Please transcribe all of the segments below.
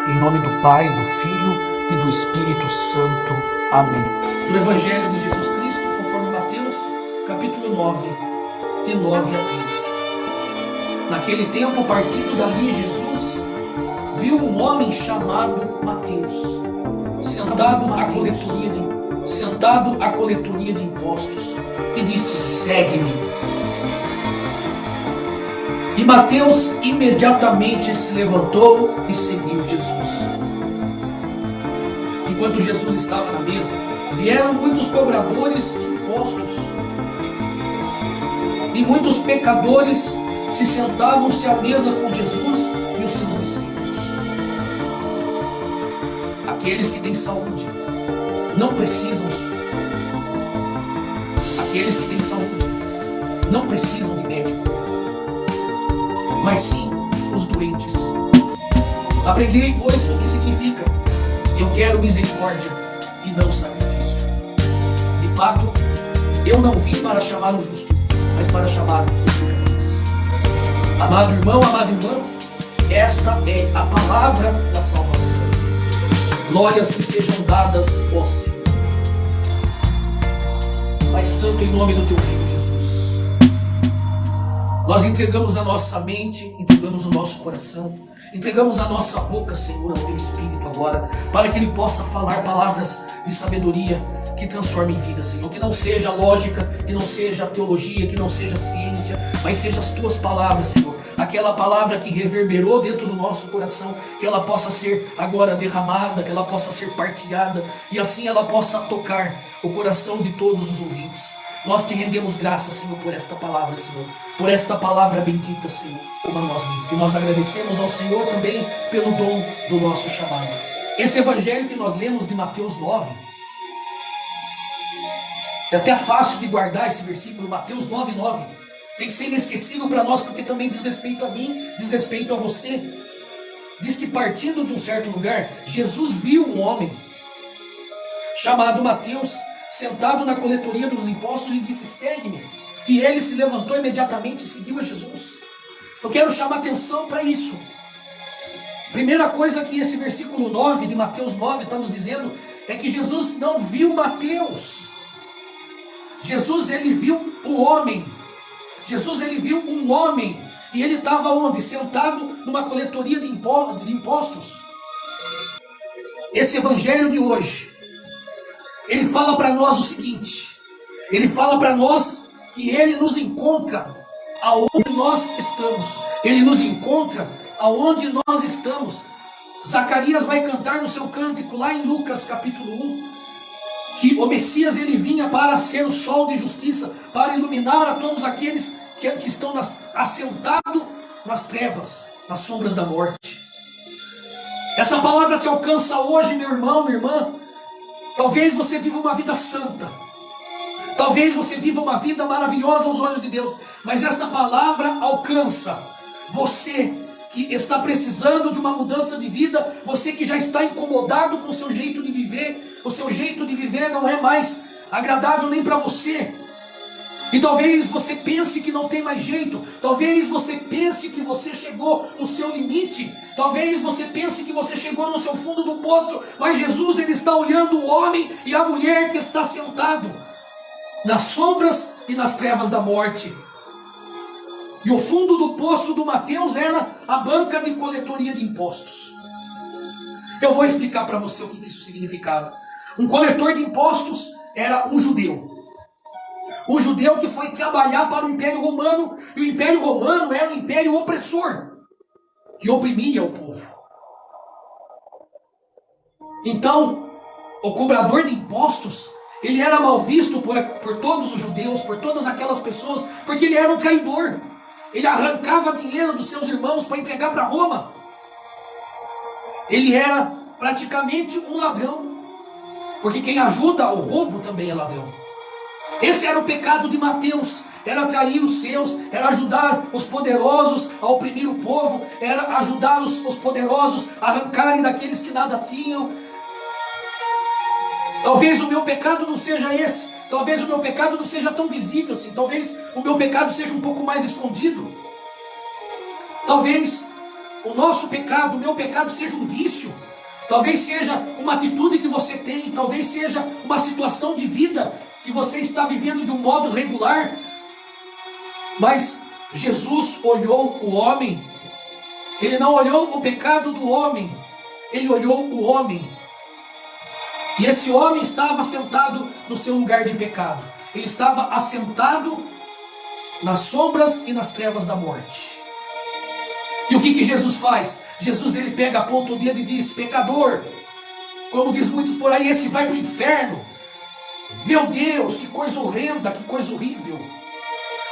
Em nome do Pai, do Filho e do Espírito Santo. Amém. Do Evangelho de Jesus Cristo, conforme Mateus, capítulo 9, de 9 a 13. Naquele tempo, partindo dali, Jesus viu um homem chamado Mateus, sentado à coletoria de impostos, e disse: segue-me. E Mateus imediatamente se levantou e seguiu Jesus. Enquanto Jesus estava na mesa, vieram muitos cobradores de impostos e muitos pecadores se sentavam-se à mesa com Jesus e os seus discípulos. Aqueles que têm saúde não precisam de médico, mas sim os doentes. Aprendei, pois, o que significa: eu quero misericórdia e não sacrifício. De fato, eu não vim para chamar o justo, mas para chamar os pecadores. Amado irmão, amada irmã, esta é a palavra da salvação. Glórias te sejam dadas, ó Senhor. Pai Santo, em nome do teu Filho Jesus, nós entregamos a nossa mente, entregamos o nosso coração, entregamos a nossa boca, Senhor, ao teu Espírito agora, para que ele possa falar palavras de sabedoria que transformem vida, Senhor. Que não seja lógica, que não seja teologia, que não seja ciência, mas seja as tuas palavras, Senhor. Aquela palavra que reverberou dentro do nosso coração, que ela possa ser agora derramada, que ela possa ser partilhada, e assim ela possa tocar o coração de todos os ouvintes. Nós te rendemos graças, Senhor, por esta palavra, Senhor, por esta palavra bendita, Senhor, como a nós mesmos. E nós agradecemos ao Senhor também pelo dom do nosso chamado. Esse evangelho que nós lemos de Mateus 9, é até fácil de guardar esse versículo, Mateus 9:9. Tem que ser inesquecível para nós, porque também diz respeito a mim, diz respeito a você. Diz que partindo de um certo lugar, Jesus viu um homem chamado Mateus, sentado na coletoria dos impostos, e disse: segue-me. E ele se levantou imediatamente e seguiu a Jesus. Eu quero chamar atenção para isso. Primeira coisa que esse versículo 9 de Mateus 9 está nos dizendo é que Jesus não viu Mateus. Jesus, ele viu o homem. Jesus, ele viu um homem. E ele estava onde? Sentado numa coletoria de impostos. Esse evangelho de hoje, ele fala para nós o seguinte: ele fala para nós que ele nos encontra aonde nós estamos. Ele nos encontra aonde nós estamos. Zacarias vai cantar no seu cântico lá em Lucas capítulo 1, que o Messias, ele vinha para ser o sol de justiça, para iluminar a todos aqueles que estão assentados nas trevas, nas sombras da morte. Essa palavra te alcança hoje, meu irmão, minha irmã. Talvez você viva uma vida santa, talvez você viva uma vida maravilhosa aos olhos de Deus, mas esta palavra alcança você que está precisando de uma mudança de vida, você que já está incomodado com o seu jeito de viver. O seu jeito de viver não é mais agradável nem para você. E talvez você pense que não tem mais jeito. Talvez você pense que você chegou no seu limite. Talvez você pense que você chegou no seu fundo do poço. Mas Jesus, ele está olhando o homem e a mulher que está sentado nas sombras e nas trevas da morte. E o fundo do poço do Mateus era a banca de coletoria de impostos. Eu vou explicar para você o que isso significava. Um coletor de impostos era um judeu. Um judeu que foi trabalhar para o Império Romano. E o Império Romano era um império opressor, que oprimia o povo. Então, o cobrador de impostos, ele era mal visto por todos os judeus, por todas aquelas pessoas, porque ele era um traidor. Ele arrancava dinheiro dos seus irmãos para entregar para Roma. Ele era praticamente um ladrão, porque quem ajuda ao roubo também é ladrão. Esse era o pecado de Mateus, era atrair os seus, era ajudar os poderosos a oprimir o povo, era ajudar os poderosos a arrancarem daqueles que nada tinham. Talvez o meu pecado não seja esse, talvez o meu pecado não seja tão visível assim, talvez o meu pecado seja um pouco mais escondido. Talvez o nosso pecado, o meu pecado seja um vício. Talvez seja uma atitude que você tem, talvez seja uma situação de vida que você está vivendo de um modo regular. Mas Jesus olhou o homem. Ele não olhou o pecado do homem, ele olhou o homem. E esse homem estava sentado no seu lugar de pecado. Ele estava assentado nas sombras e nas trevas da morte. E o que Jesus faz? Jesus, ele pega, aponta o dedo e diz: pecador. Como diz muitos por aí, esse vai para o inferno. Meu Deus, que coisa horrenda, que coisa horrível.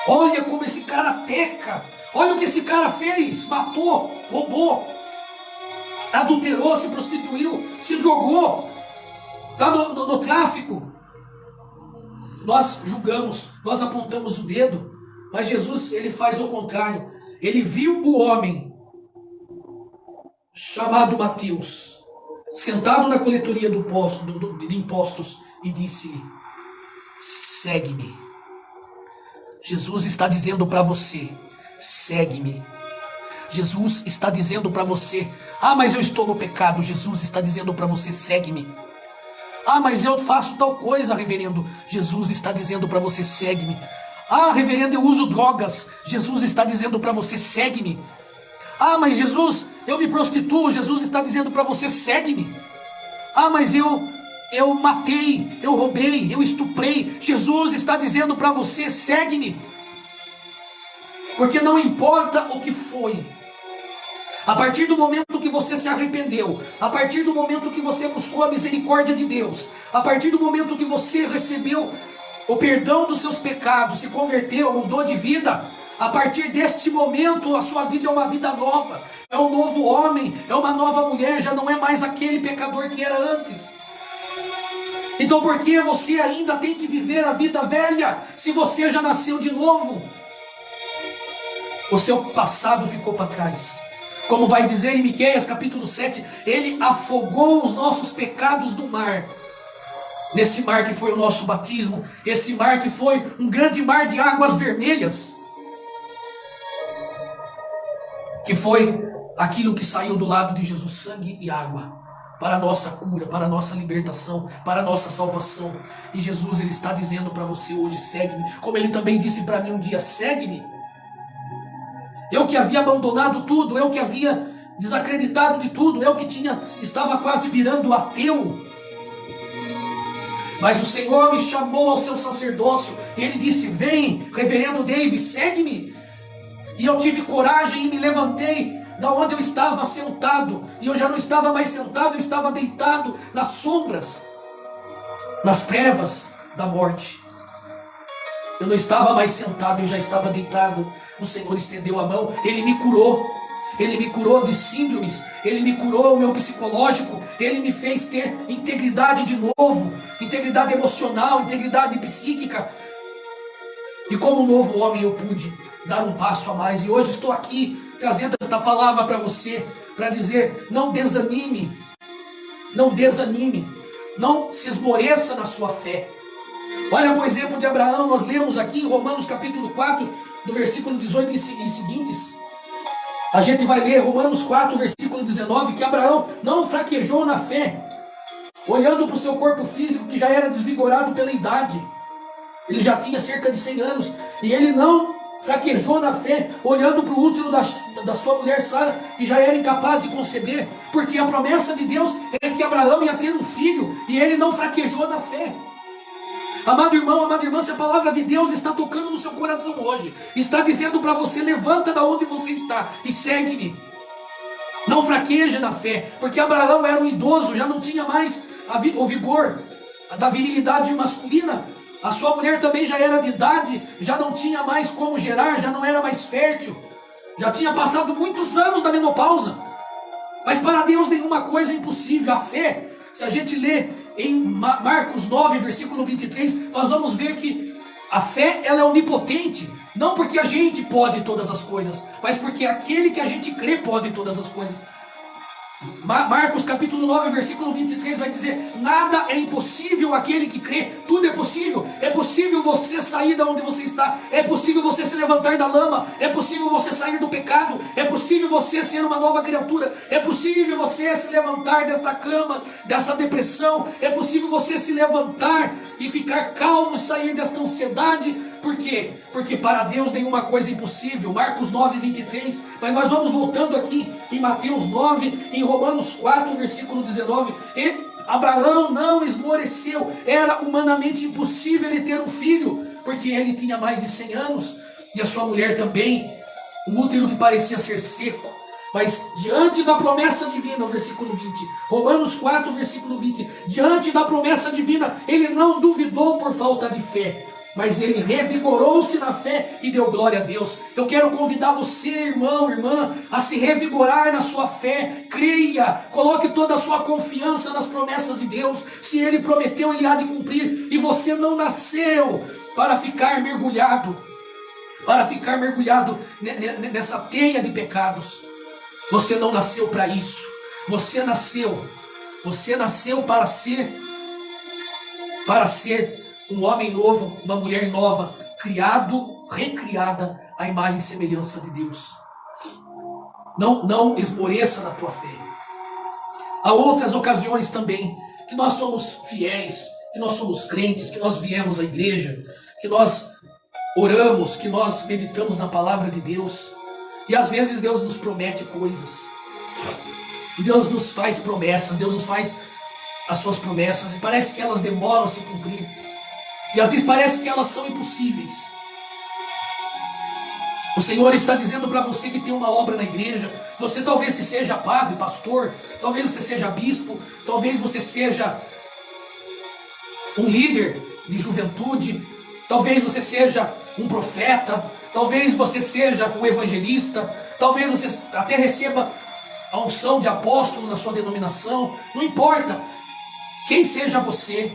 Olha como esse cara peca. Olha o que esse cara fez. Matou, roubou, adulterou, se prostituiu, se drogou, está no tráfico. Nós julgamos, nós apontamos o dedo, mas Jesus, ele faz o contrário. Ele viu o homem chamado Mateus sentado na coletoria de impostos e disse-lhe: segue-me. Jesus está dizendo para você: segue-me. Jesus está dizendo para você: ah, mas eu estou no pecado. Jesus está dizendo para você: segue-me. Ah, mas eu faço tal coisa, reverendo. Jesus está dizendo para você: segue-me. Ah, reverendo, eu uso drogas. Jesus está dizendo para você: segue-me. Ah, mas Jesus, eu me prostituo. Jesus está dizendo para você: segue-me. Ah, mas eu matei, eu roubei, eu estuprei. Jesus está dizendo para você: segue-me. Porque não importa o que foi, a partir do momento que você se arrependeu, a partir do momento que você buscou a misericórdia de Deus, a partir do momento que você recebeu o perdão dos seus pecados, se converteu, mudou de vida, a partir deste momento a sua vida é uma vida nova, é um novo homem, é uma nova mulher, já não é mais aquele pecador que era antes. Então por que você ainda tem que viver a vida velha, se você já nasceu de novo? O seu passado ficou para trás. Como vai dizer em Miqueias capítulo 7, ele afogou os nossos pecados no mar. Nesse mar que foi o nosso batismo, esse mar que foi um grande mar de águas vermelhas, que foi aquilo que saiu do lado de Jesus, sangue e água, para a nossa cura, para a nossa libertação, para a nossa salvação. E Jesus, ele está dizendo para você hoje: segue-me, como ele também disse para mim um dia: segue-me. Eu que havia abandonado tudo, eu que havia desacreditado de tudo, eu que estava quase virando ateu. Mas o Senhor me chamou ao seu sacerdócio, e ele disse: vem, reverendo David, segue-me. E eu tive coragem e me levantei da onde eu estava sentado, e eu já não estava mais sentado, eu estava deitado nas sombras, nas trevas da morte. Eu não estava mais sentado, eu já estava deitado. O Senhor estendeu a mão, ele me curou. Ele me curou de síndromes, ele me curou o meu psicológico, ele me fez ter integridade de novo, integridade emocional, integridade psíquica. E como um novo homem eu pude dar um passo a mais. E hoje estou aqui trazendo esta palavra para você, para dizer: não desanime, não desanime, não se esmoreça na sua fé. Olha, por exemplo, de Abraão, nós lemos aqui em Romanos capítulo 4, do versículo 18 e seguintes. A gente vai ler Romanos 4, versículo 19, que Abraão não fraquejou na fé, olhando para o seu corpo físico que já era desvigorado pela idade. Ele já tinha cerca de 100 anos, e ele não fraquejou na fé, olhando para o útero da sua mulher Sara, que já era incapaz de conceber, porque a promessa de Deus é que Abraão ia ter um filho, e ele não fraquejou na fé. Amado irmão, amada irmã, se a palavra de Deus está tocando no seu coração hoje, está dizendo para você: levanta da onde você está e segue-me. Não fraqueje na fé, porque Abraão era um idoso, já não tinha mais o vigor da virilidade masculina. A sua mulher também já era de idade, já não tinha mais como gerar, já não era mais fértil, já tinha passado muitos anos da menopausa. Mas para Deus nenhuma coisa é impossível. A fé, se a gente lê em Marcos 9, versículo 23, nós vamos ver que a fé, ela é onipotente, não porque a gente pode todas as coisas, mas porque aquele que a gente crê pode todas as coisas. Marcos capítulo 9, versículo 23 vai dizer: nada é impossível àquele que crê, tudo é possível. É possível você sair da onde você está, é possível você se levantar da lama, é possível você sair do pecado, é possível você ser uma nova criatura, é possível você se levantar desta cama, dessa depressão, é possível você se levantar e ficar calmo e sair desta ansiedade. Por quê? Porque para Deus nenhuma coisa é impossível. Marcos 9, 23. Mas nós vamos voltando aqui em Mateus 9, em Romanos 4, versículo 19. E Abraão não esmoreceu. Era humanamente impossível ele ter um filho, porque ele tinha mais de 100 anos. E a sua mulher também. Um útero que parecia ser seco. Mas diante da promessa divina, o versículo 20, Romanos 4, versículo 20, diante da promessa divina, ele não duvidou por falta de fé, mas ele revigorou-se na fé e deu glória a Deus. Eu quero convidar você, irmão, irmã, a se revigorar na sua fé. Creia, coloque toda a sua confiança nas promessas de Deus. Se ele prometeu, ele há de cumprir. E você não nasceu para ficar mergulhado nessa teia de pecados. Você não nasceu para isso. Você nasceu para ser um homem novo, uma mulher nova, recriada à imagem e semelhança de Deus. Não esmoreça na tua fé. Há outras ocasiões também que nós somos fiéis, que nós somos crentes, que nós viemos à igreja, que nós oramos, que nós meditamos na palavra de Deus, e às vezes Deus nos promete coisas, Deus nos faz promessas, Deus nos faz as suas promessas, e parece que elas demoram a se cumprir. E às vezes parece que elas são impossíveis. O Senhor está dizendo para você que tem uma obra na igreja. Você talvez que seja padre, pastor, talvez você seja bispo, talvez você seja um líder de juventude, talvez você seja um profeta, talvez você seja um evangelista, talvez você até receba a unção de apóstolo na sua denominação. Não importa quem seja você,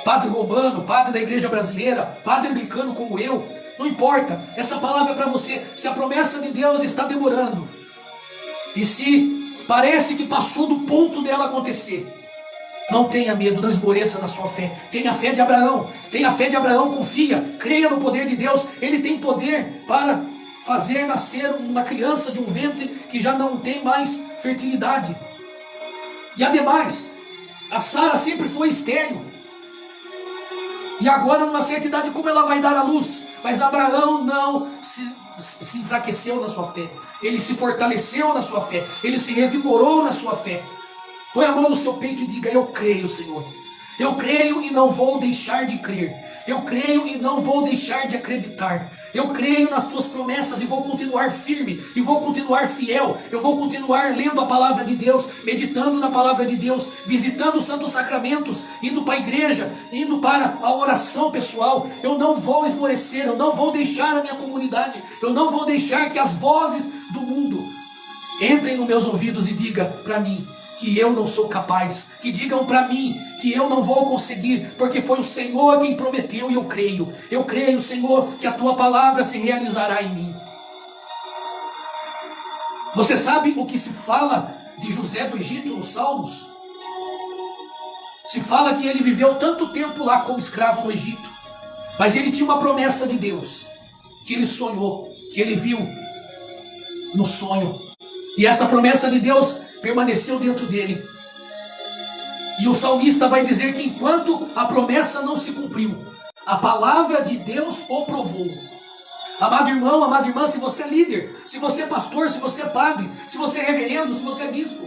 padre romano, padre da igreja brasileira, padre anglicano como eu, não importa, essa palavra é para você. Se a promessa de Deus está demorando, e se parece que passou do ponto dela acontecer, não tenha medo, não esmoreça na sua fé. Tenha a fé de Abraão, confia, creia no poder de Deus. Ele tem poder para fazer nascer uma criança de um ventre que já não tem mais fertilidade. E ademais, a Sara sempre foi estéril, e agora, numa certa idade, como ela vai dar à luz? Mas Abraão não se enfraqueceu na sua fé. Ele se fortaleceu na sua fé. Ele se revigorou na sua fé. Põe a mão no seu peito e diga: eu creio, Senhor. Eu creio e não vou deixar de crer. Eu creio e não vou deixar de acreditar. Eu creio nas tuas promessas e vou continuar firme, e vou continuar fiel. Eu vou continuar lendo a palavra de Deus, meditando na palavra de Deus, visitando os santos sacramentos, indo para a igreja, indo para a oração pessoal. Eu não vou esmorecer, eu não vou deixar a minha comunidade, eu não vou deixar que as vozes do mundo entrem nos meus ouvidos e digam para mim que eu não sou capaz, que digam para mim que eu não vou conseguir, porque foi o Senhor quem prometeu, e eu creio, Senhor, que a tua palavra se realizará em mim. Você sabe o que se fala de José do Egito nos Salmos? Se fala que ele viveu tanto tempo lá como escravo no Egito, mas ele tinha uma promessa de Deus, que ele sonhou, que ele viu no sonho, e essa promessa de Deus permaneceu dentro dele. E o salmista vai dizer que enquanto a promessa não se cumpriu, a palavra de Deus o provou. Amado irmão, amada irmã, se você é líder, se você é pastor, se você é padre, se você é reverendo, se você é bispo,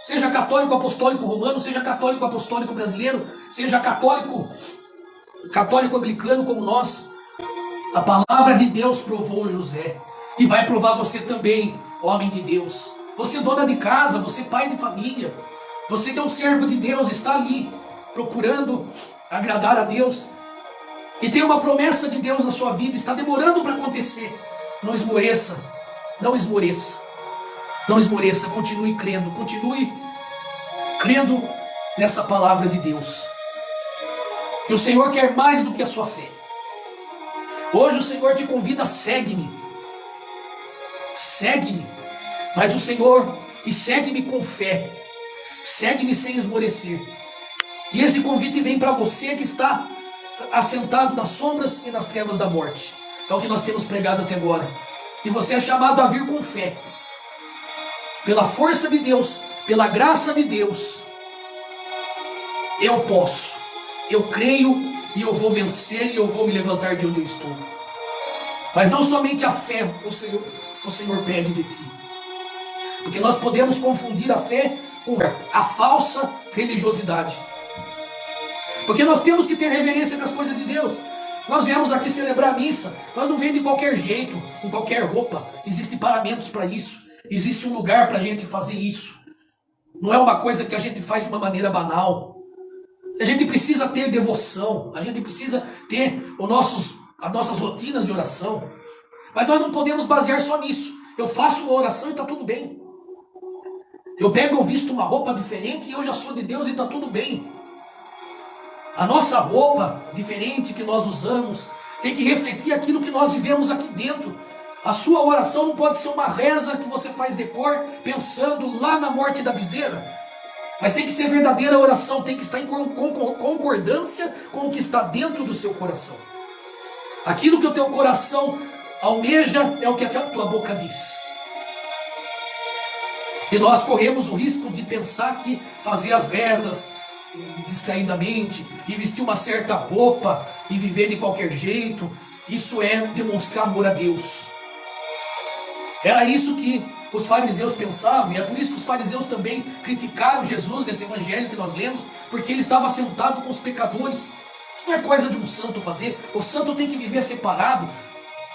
seja católico apostólico romano, seja católico apostólico brasileiro, seja católico anglicano como nós, a palavra de Deus provou José, e vai provar você também, homem de Deus. Você dona de casa, você pai de família, você que é um servo de Deus, está ali procurando agradar a Deus e tem uma promessa de Deus na sua vida, está demorando para acontecer. Não esmoreça, não esmoreça, não esmoreça, continue crendo nessa palavra de Deus. E o Senhor quer mais do que a sua fé. Hoje o Senhor te convida: segue-me, mas o Senhor e segue-me com fé. Segue-me sem esmorecer. E esse convite vem para você que está assentado nas sombras e nas trevas da morte. É o que nós temos pregado até agora. E você é chamado a vir com fé. Pela força de Deus, pela graça de Deus, eu posso, eu creio e eu vou vencer e eu vou me levantar de onde eu estou. Mas não somente a fé o Senhor pede de ti. Porque nós podemos confundir a fé com a falsa religiosidade. Porque nós temos que ter reverência com as coisas de Deus. Nós viemos aqui celebrar a missa. Nós não vemos de qualquer jeito, com qualquer roupa. Existem paramentos para isso. Existe um lugar para a gente fazer isso. Não é uma coisa que a gente faz de uma maneira banal. A gente precisa ter devoção. A gente precisa ter as nossas rotinas de oração. Mas nós não podemos basear só nisso. Eu faço uma oração e está tudo bem. Eu pego ou visto uma roupa diferente e eu já sou de Deus e está tudo bem. A nossa roupa diferente que nós usamos tem que refletir aquilo que nós vivemos aqui dentro. A sua oração não pode ser uma reza que você faz de cor pensando lá na morte da bezerra. Mas tem que ser verdadeira oração, tem que estar em concordância com o que está dentro do seu coração. Aquilo que o teu coração almeja é o que a tua boca diz. E nós corremos o risco de pensar que fazer as rezas distraidamente e vestir uma certa roupa e viver de qualquer jeito, isso é demonstrar amor a Deus. Era isso que os fariseus pensavam, e é por isso que os fariseus também criticaram Jesus nesse evangelho que nós lemos, porque ele estava sentado com os pecadores. Isso não é coisa de um santo fazer. O santo tem que viver separado.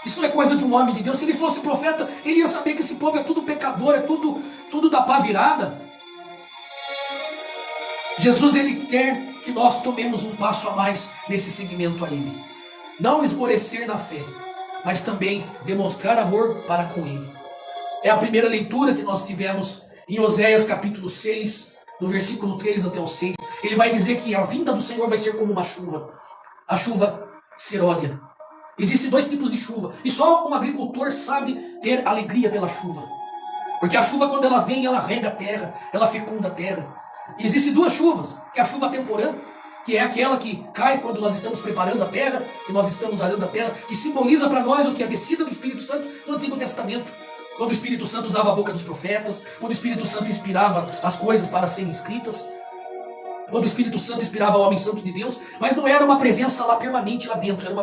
Isso não é coisa de um homem de Deus. Se ele fosse profeta, ele ia saber que esse povo é tudo pecador, é tudo da pá virada. Jesus, ele quer que nós tomemos um passo a mais nesse seguimento a ele. Não esmorecer na fé, mas também demonstrar amor para com ele. É a primeira leitura que nós tivemos em Oséias capítulo 6, no versículo 3 até o 6. Ele vai dizer que a vinda do Senhor vai ser como uma chuva. A chuva seródia. Existem dois tipos de chuva. E só um agricultor sabe ter alegria pela chuva. Porque a chuva, quando ela vem, ela rega a terra, ela fecunda a terra. E existem duas chuvas, que é a chuva temporã, que é aquela que cai quando nós estamos preparando a terra, que nós estamos arando a terra, que simboliza para nós o que é a descida do Espírito Santo no Antigo Testamento. Quando o Espírito Santo usava a boca dos profetas, quando o Espírito Santo inspirava as coisas para serem escritas, quando o Espírito Santo inspirava o homem santo de Deus, mas não era uma presença lá permanente lá dentro, era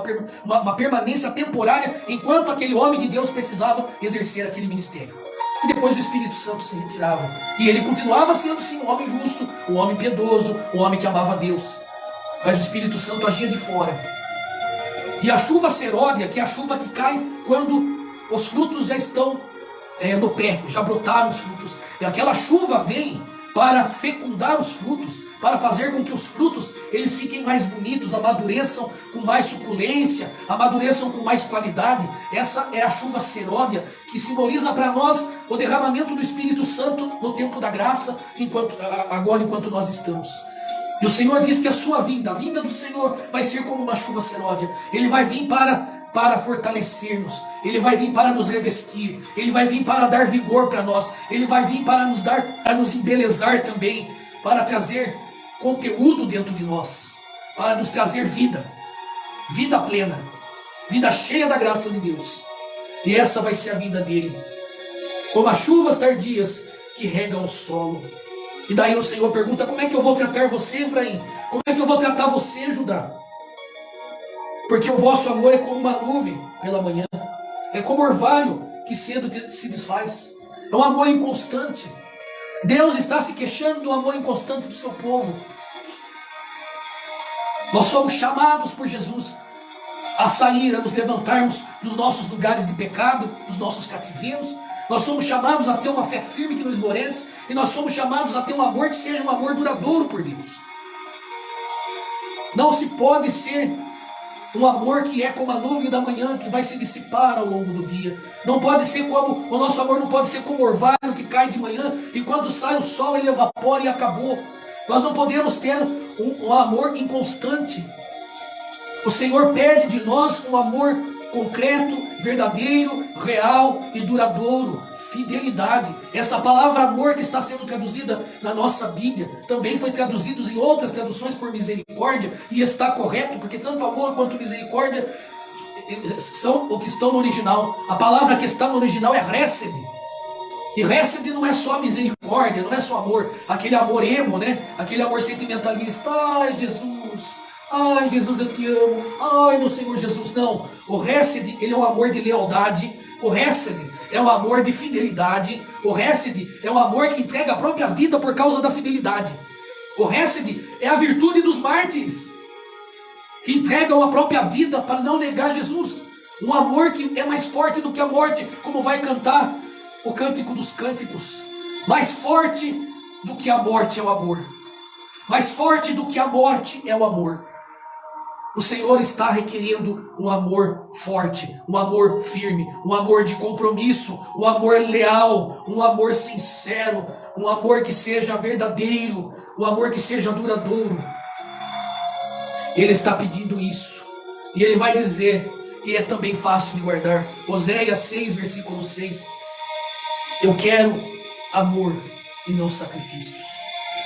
uma permanência temporária, enquanto aquele homem de Deus precisava exercer aquele ministério. E depois o Espírito Santo se retirava. E ele continuava sendo sim um homem justo, um homem piedoso, um homem que amava a Deus. Mas o Espírito Santo agia de fora. E a chuva seródia, que é a chuva que cai quando os frutos já estão no pé, já brotaram os frutos. E aquela chuva vem para fecundar os frutos, para fazer com que os frutos eles fiquem mais bonitos, amadureçam com mais suculência, amadureçam com mais qualidade. Essa é a chuva seródia, que simboliza para nós o derramamento do Espírito Santo no tempo da graça, enquanto nós estamos. E o Senhor diz que a sua vinda, a vinda do Senhor vai ser como uma chuva seródia. Ele vai vir para fortalecer-nos, ele vai vir para nos revestir, ele vai vir para dar vigor para nós, ele vai vir para nos embelezar também, para trazer conteúdo dentro de nós, para nos trazer vida plena, vida cheia da graça de Deus. E essa vai ser a vinda dele, como as chuvas tardias que regam o solo. E daí o Senhor pergunta: como é que eu vou tratar você, Efraim? Como é que eu vou tratar você, Judá? Porque o vosso amor é como uma nuvem pela manhã, é como orvalho que cedo se desfaz. É um amor inconstante. Deus está se queixando do amor inconstante do seu povo. Nós somos chamados por Jesus a sair, a nos levantarmos dos nossos lugares de pecado, dos nossos cativeiros. Nós somos chamados a ter uma fé firme que nos esmorece, e nós somos chamados a ter um amor que seja um amor duradouro por Deus. Não se pode ser um amor que é como a nuvem da manhã, que vai se dissipar ao longo do dia. Não pode ser como, o nosso amor não pode ser como orvalho que cai de manhã, e quando sai o sol ele evapora e acabou. Nós não podemos ter um amor inconstante. O Senhor pede de nós um amor concreto, verdadeiro, real e duradouro, fidelidade. Essa palavra amor que está sendo traduzida na nossa Bíblia também foi traduzida em outras traduções por misericórdia, e está correto, porque tanto amor quanto misericórdia são o que estão no original. A palavra que está no original é hesed. E hesed não é só misericórdia, não é só amor, aquele amor emo, né? Aquele amor sentimentalista. Ai, Jesus, eu te amo. Ai, meu Senhor Jesus. Não, o hesed, ele é um amor de lealdade. O hesed é um amor de fidelidade. O hesed é um amor que entrega a própria vida por causa da fidelidade. O hesed é a virtude dos mártires, que entregam a própria vida para não negar Jesus. Um amor que é mais forte do que a morte, como vai cantar o Cântico dos Cânticos. Mais forte do que a morte é o amor. Mais forte do que a morte é o amor. O Senhor está requerendo um amor forte, um amor firme, um amor de compromisso, um amor leal, um amor sincero, um amor que seja verdadeiro, um amor que seja duradouro. Ele está pedindo isso. E ele vai dizer, e é também fácil de guardar, Oséias 6, versículo 6. Eu quero amor e não sacrifícios.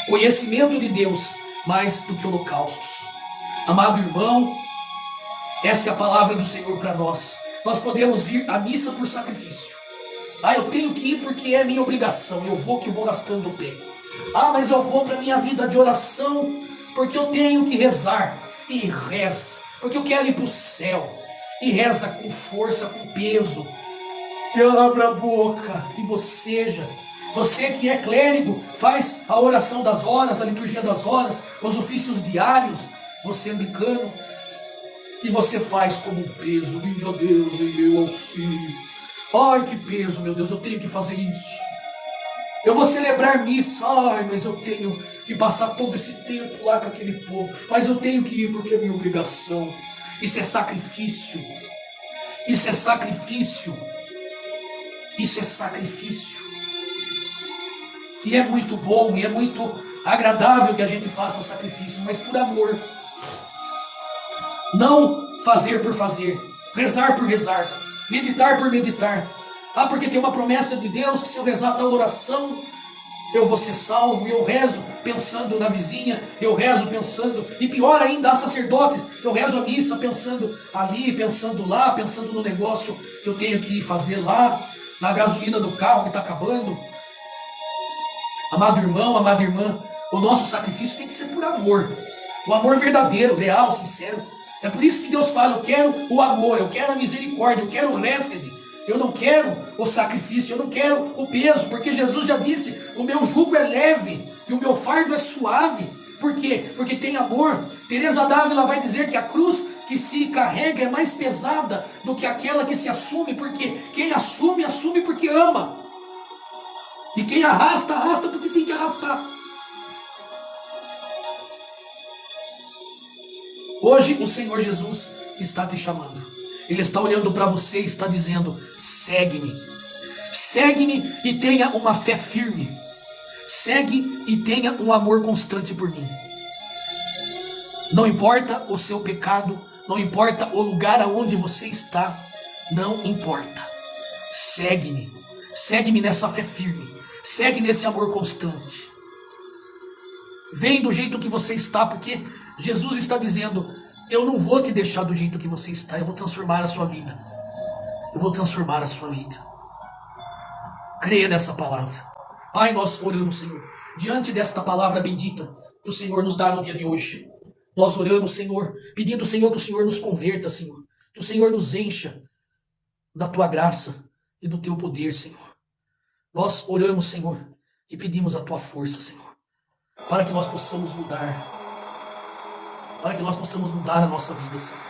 Conhecimento de Deus mais do que holocaustos. Amado irmão, essa é a palavra do Senhor para nós. Nós podemos vir à missa por sacrifício. Eu tenho que ir porque é minha obrigação. Eu vou gastando o pé. Mas eu vou para minha vida de oração porque eu tenho que rezar. E reza, porque eu quero ir para o céu. E reza com força, com peso. E abra a boca e boceja. Você que é clérigo, faz a oração das horas, a liturgia das horas, os ofícios diários. Você anglicano, e você faz como um peso. Vinde, ó Deus, em meu auxílio. Ai, que peso, meu Deus, eu tenho que fazer isso. Eu vou celebrar missa. Mas eu tenho que passar todo esse tempo lá com aquele povo. Mas eu tenho que ir porque é minha obrigação. Isso é sacrifício. Isso é sacrifício. Isso é sacrifício. E é muito bom, e é muito agradável que a gente faça sacrifício, mas por amor. Não fazer por fazer, rezar por rezar, meditar por meditar. Porque tem uma promessa de Deus que se eu rezar tal oração, eu vou ser salvo. E eu rezo pensando na vizinha, eu rezo pensando, e pior ainda, há sacerdotes, eu rezo a missa pensando ali, pensando lá, pensando no negócio que eu tenho que ir fazer lá, na gasolina do carro que está acabando. Amado irmão, amada irmã, o nosso sacrifício tem que ser por amor. O amor verdadeiro, real, sincero. É por isso que Deus fala, eu quero o amor, eu quero a misericórdia, eu quero o hesed. Eu não quero o sacrifício, eu não quero o peso, porque Jesus já disse, o meu jugo é leve e o meu fardo é suave. Por quê? Porque tem amor. Teresa d'Ávila vai dizer que a cruz que se carrega é mais pesada do que aquela que se assume, porque quem assume, assume porque ama. E quem arrasta, arrasta porque tem que arrastar. Hoje o Senhor Jesus está te chamando. Ele está olhando para você e está dizendo, segue-me. Segue-me e tenha uma fé firme. Segue e tenha um amor constante por mim. Não importa o seu pecado, não importa o lugar aonde você está, não importa. Segue-me. Segue-me nessa fé firme. Segue nesse amor constante. Vem do jeito que você está, porque Jesus está dizendo, eu não vou te deixar do jeito que você está, eu vou transformar a sua vida. Eu vou transformar a sua vida. Creia nessa palavra. Pai, nós oramos, Senhor, diante desta palavra bendita que o Senhor nos dá no dia de hoje. Nós oramos, Senhor, pedindo, Senhor, que o Senhor nos converta, Senhor. Que o Senhor nos encha da Tua graça e do Teu poder, Senhor. Nós oramos, Senhor, e pedimos a Tua força, Senhor, para que nós possamos mudar. Para que nós possamos mudar a nossa vida, Senhor.